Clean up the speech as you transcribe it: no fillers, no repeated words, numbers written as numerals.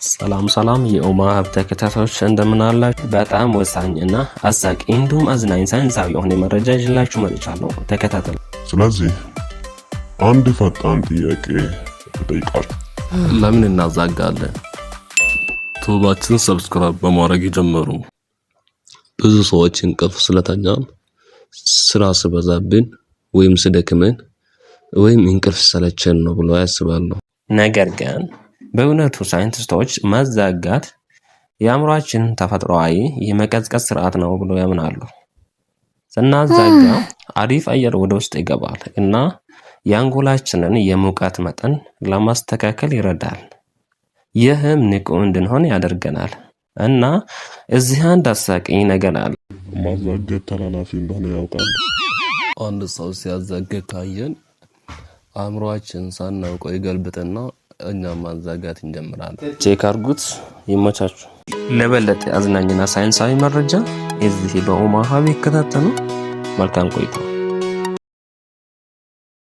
ሰላም የኦማ ሀብ ተከታታዮች እንደምን አላችሁ? በጣም ወሳኝና አሳቂ እንዲሁም አዝናኝ ሳይንሳዊ የሆነ መረጃ ይዤላችሁ መጥቻለሁ። ተከታተሉ። ስለዚህ አንድ ፈጣን ጥያቄ እጠይቃለሁ። ለምን እናዛጋለን? ቱባችን ሰብስክራይብ በማድረግ ይጀምሩ። ብዙ ሰዎች እንቅልፍ ስለተኛን ስራ ሲበዛብን ወይም ሲደክመን ወይም እንቅልፍ ሰለቸን ነው ብለው ያስባሉ። ነገር ግን በእውነቱ ሳይንቲስቶች ማዛጋት የአእምሮአችን ተፈጥሯዊ የመቀዝቀዝ ስርዓት ነው ብለው ያምናሉ። ስናዛጋ አሪፍ አየር ወደ ውስጥ ይገባል እና የአንጎላችንን የሙቀት መጠን ለማስተካከል ይረዳል። ይህም ንቁ እንድንሆን ያደርገናል። እና እዚህ አንድ አሳቂኝ ነገር አለ። ማዛጋት ተላላፊ እንደሆነ ያውቃሉ። አንድ ሰው ሲያዛጋ ካየን አእምሮአችን ሳናውቀው ይገልብጥና እኛም ማዛጋት እንጀምራለን። ቼክ አድርጉት። ይመቻችሁ። ለበለጠ አዝናኝና ሳይንሳዊ መረጃ እዚህ በኦማ ሀብ ይከታተሉ። መልካም ቆይታ።